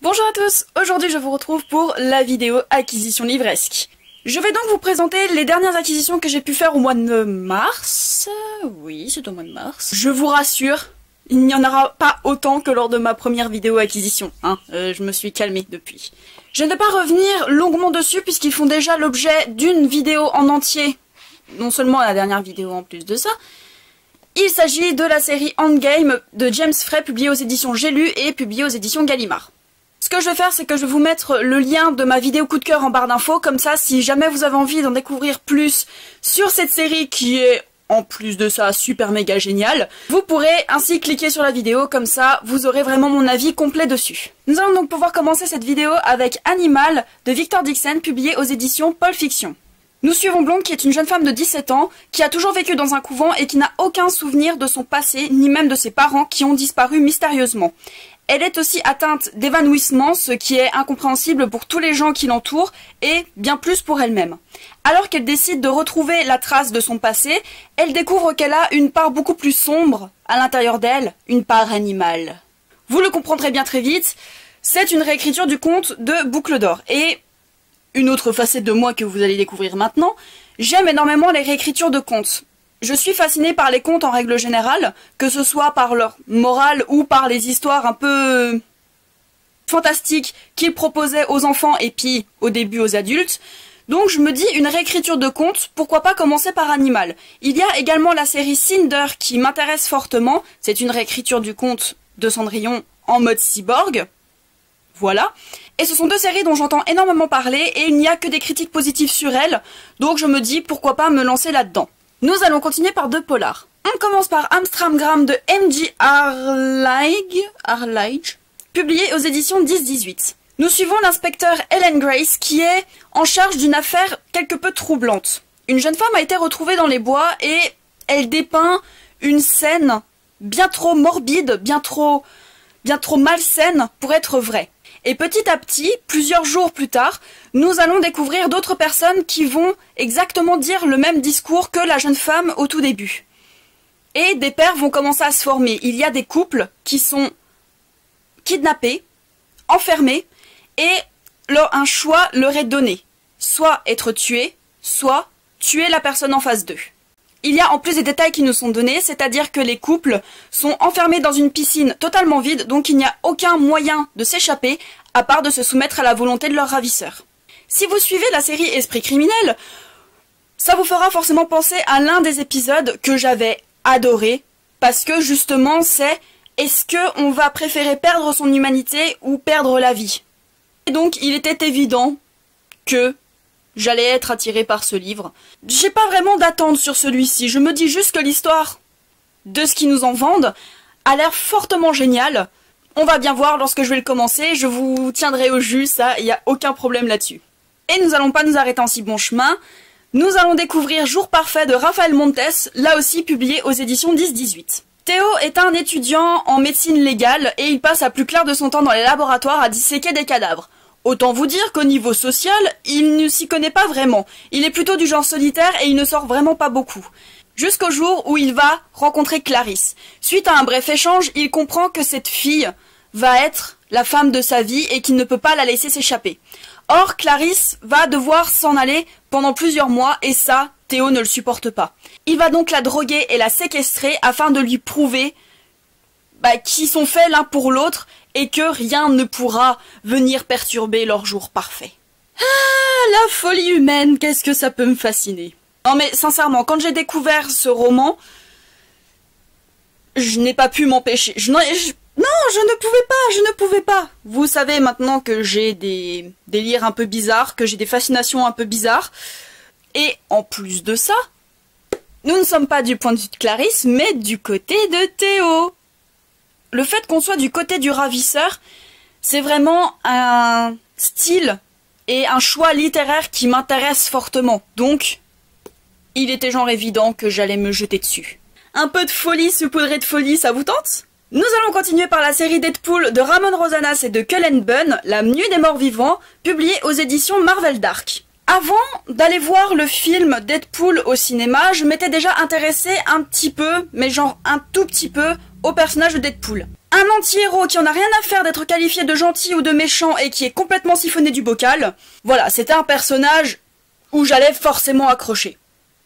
Bonjour à tous, aujourd'hui je vous retrouve pour la vidéo acquisition livresque. Je vais donc vous présenter les dernières acquisitions que j'ai pu faire au mois de mars. Oui, c'est au mois de mars. Je vous rassure, il n'y en aura pas autant que lors de ma première vidéo acquisition. Je me suis calmée depuis. Je ne vais pas revenir longuement dessus puisqu'ils font déjà l'objet d'une vidéo en entier. Non seulement la dernière vidéo en plus de ça. Il s'agit de la série Endgame de James Frey, publiée aux éditions J'ai lu et publiée aux éditions Gallimard. Ce que je vais faire, c'est que je vais vous mettre le lien de ma vidéo coup de cœur en barre d'infos, comme ça, si jamais vous avez envie d'en découvrir plus sur cette série qui est, en plus de ça, super méga géniale, vous pourrez ainsi cliquer sur la vidéo, comme ça, vous aurez vraiment mon avis complet dessus. Nous allons donc pouvoir commencer cette vidéo avec Animal de Victor Dixon, publié aux éditions Pulp Fiction. Nous suivons Blonde qui est une jeune femme de 17 ans, qui a toujours vécu dans un couvent et qui n'a aucun souvenir de son passé, ni même de ses parents qui ont disparu mystérieusement. Elle est aussi atteinte d'évanouissement, ce qui est incompréhensible pour tous les gens qui l'entourent, et bien plus pour elle-même. Alors qu'elle décide de retrouver la trace de son passé, elle découvre qu'elle a une part beaucoup plus sombre à l'intérieur d'elle, une part animale. Vous le comprendrez bien très vite, c'est une réécriture du conte de Boucle d'Or, et une autre facette de moi que vous allez découvrir maintenant, j'aime énormément les réécritures de contes. Je suis fascinée par les contes en règle générale, que ce soit par leur morale ou par les histoires un peu fantastiques qu'ils proposaient aux enfants et puis au début aux adultes. Donc je me dis une réécriture de contes, pourquoi pas commencer par Animal. Il y a également la série Cinder qui m'intéresse fortement, c'est une réécriture du conte de Cendrillon en mode cyborg. Voilà. Et ce sont deux séries dont j'entends énormément parler et il n'y a que des critiques positives sur elles, donc je me dis pourquoi pas me lancer là-dedans. Nous allons continuer par deux polars. On commence par Amstramgram de M.J. Arlige, publié aux éditions 10-18. Nous suivons l'inspecteur Ellen Grace qui est en charge d'une affaire quelque peu troublante. Une jeune femme a été retrouvée dans les bois et elle dépeint une scène bien trop morbide, bien trop malsaine pour être vraie. Et petit à petit, plusieurs jours plus tard, nous allons découvrir d'autres personnes qui vont exactement dire le même discours que la jeune femme au tout début. Et des paires vont commencer à se former. Il y a des couples qui sont kidnappés, enfermés, et un choix leur est donné. Soit être tué, soit tuer la personne en face d'eux. Il y a en plus des détails qui nous sont donnés, c'est-à-dire que les couples sont enfermés dans une piscine totalement vide, donc il n'y a aucun moyen de s'échapper, à part de se soumettre à la volonté de leur ravisseur. Si vous suivez la série Esprit criminel, ça vous fera forcément penser à l'un des épisodes que j'avais adoré, parce que justement c'est est-ce qu'on va préférer perdre son humanité ou perdre la vie? Et donc il était évident que j'allais être attirée par ce livre. J'ai pas vraiment d'attente sur celui-ci, je me dis juste que l'histoire de ce qu'ils nous en vendent a l'air fortement géniale. On va bien voir lorsque je vais le commencer, je vous tiendrai au jus, ça, il n'y a aucun problème là-dessus. Et nous n'allons pas nous arrêter en si bon chemin, nous allons découvrir Jour parfait de Raphaël Montes, là aussi publié aux éditions 10-18. Théo est un étudiant en médecine légale et il passe la plus claire de son temps dans les laboratoires à disséquer des cadavres. Autant vous dire qu'au niveau social, il ne s'y connaît pas vraiment. Il est plutôt du genre solitaire et il ne sort vraiment pas beaucoup. Jusqu'au jour où il va rencontrer Clarisse. Suite à un bref échange, il comprend que cette fille va être la femme de sa vie et qu'il ne peut pas la laisser s'échapper. Or, Clarisse va devoir s'en aller pendant plusieurs mois et ça, Théo ne le supporte pas. Il va donc la droguer et la séquestrer afin de lui prouver qu'ils sont faits l'un pour l'autre et que rien ne pourra venir perturber leur jour parfait. Ah, la folie humaine, qu'est-ce que ça peut me fasciner. Non mais sincèrement, quand j'ai découvert ce roman, je n'ai pas pu m'empêcher. Non, je ne pouvais pas. Vous savez maintenant que j'ai des délires un peu bizarres, que j'ai des fascinations un peu bizarres. Et en plus de ça, nous ne sommes pas du point de vue de Clarisse, mais du côté de Théo. Le fait qu'on soit du côté du ravisseur, c'est vraiment un style et un choix littéraire qui m'intéresse fortement. Donc, il était genre évident que j'allais me jeter dessus. Un peu de folie saupoudrée de folie, ça vous tente? Nous allons continuer par la série Deadpool de Ramon Rosanas et de Cullen Bunn, La Nuit des Morts Vivants, publiée aux éditions Marvel Dark. Avant d'aller voir le film Deadpool au cinéma, je m'étais déjà intéressée un petit peu, mais genre un tout petit peu, au personnage de Deadpool. Un anti-héros qui en a rien à faire d'être qualifié de gentil ou de méchant et qui est complètement siphonné du bocal. Voilà, c'était un personnage où j'allais forcément accrocher.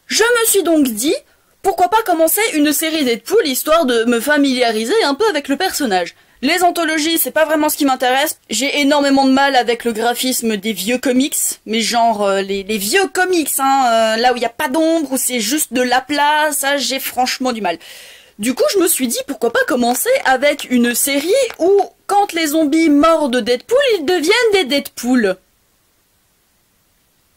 Je me suis donc dit, pourquoi pas commencer une série Deadpool histoire de me familiariser un peu avec le personnage. Les anthologies, c'est pas vraiment ce qui m'intéresse. J'ai énormément de mal avec le graphisme des vieux comics, mais genre les vieux comics, hein, là où il n'y a pas d'ombre, où c'est juste de l'aplat, ça j'ai franchement du mal. Du coup, je me suis dit, pourquoi pas commencer avec une série où, quand les zombies mordent Deadpool, ils deviennent des Deadpool.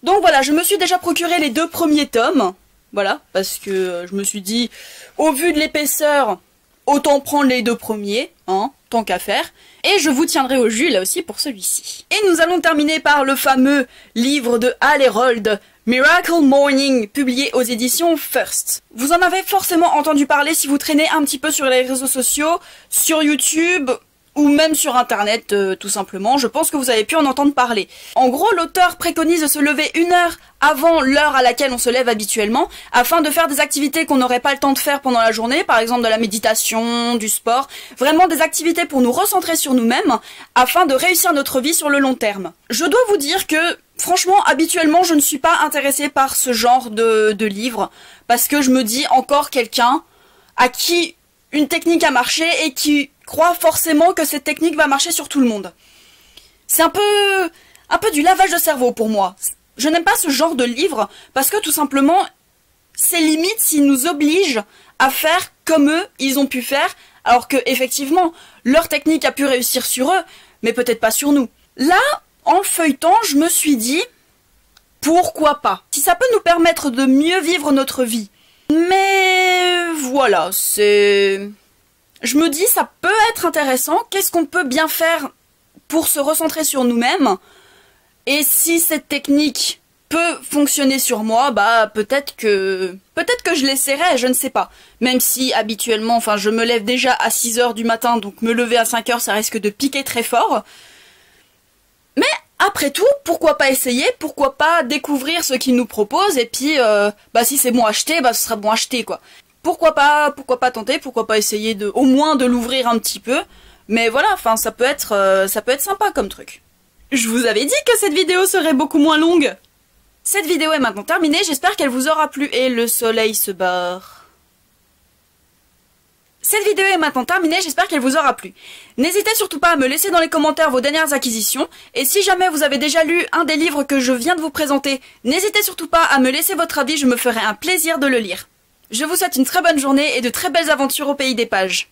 Donc voilà, je me suis déjà procuré les 2 premiers tomes. Voilà, parce que je me suis dit, au vu de l'épaisseur, autant prendre les 2 premiers, hein, tant qu'à faire. Et je vous tiendrai au jus là aussi pour celui-ci. Et nous allons terminer par le fameux livre de Hal Herold, Miracle Morning, publié aux éditions First. Vous en avez forcément entendu parler si vous traînez un petit peu sur les réseaux sociaux, sur YouTube, ou même sur internet tout simplement, je pense que vous avez pu en entendre parler. En gros, l'auteur préconise de se lever 1 heure avant l'heure à laquelle on se lève habituellement, afin de faire des activités qu'on n'aurait pas le temps de faire pendant la journée, par exemple de la méditation, du sport, vraiment des activités pour nous recentrer sur nous-mêmes, afin de réussir notre vie sur le long terme. Je dois vous dire que, franchement, habituellement, je ne suis pas intéressée par ce genre de livre, parce que je me dis encore quelqu'un à qui une technique a marché et qui croit forcément que cette technique va marcher sur tout le monde. C'est un peu du lavage de cerveau pour moi. Je n'aime pas ce genre de livre parce que tout simplement, c'est limite s'ils nous obligent à faire comme eux, ils ont pu faire, alors que effectivement, leur technique a pu réussir sur eux, mais peut-être pas sur nous. Là, en le feuilletant, je me suis dit, pourquoi pas? Si ça peut nous permettre de mieux vivre notre vie. Mais voilà, c'est... Je me dis, ça peut être intéressant. Qu'est-ce qu'on peut bien faire pour se recentrer sur nous-mêmes? Et si cette technique peut fonctionner sur moi, bah peut-être que je l'essaierai, je ne sais pas. Même si habituellement, enfin je me lève déjà à 6 h du matin, donc me lever à 5 h ça risque de piquer très fort. Mais après tout, pourquoi pas essayer? Pourquoi pas découvrir ce qu'ils nous proposent? Et puis, bah si c'est bon à acheter, bah ce sera bon à acheter quoi. Pourquoi pas tenter, pourquoi pas essayer au moins de l'ouvrir un petit peu. Mais voilà, enfin ça peut être sympa comme truc. Je vous avais dit que cette vidéo serait beaucoup moins longue. Cette vidéo est maintenant terminée, j'espère qu'elle vous aura plu et le soleil se barre. Cette vidéo est maintenant terminée, j'espère qu'elle vous aura plu. N'hésitez surtout pas à me laisser dans les commentaires vos dernières acquisitions, et si jamais vous avez déjà lu un des livres que je viens de vous présenter, n'hésitez surtout pas à me laisser votre avis, je me ferai un plaisir de le lire. Je vous souhaite une très bonne journée et de très belles aventures au pays des pages.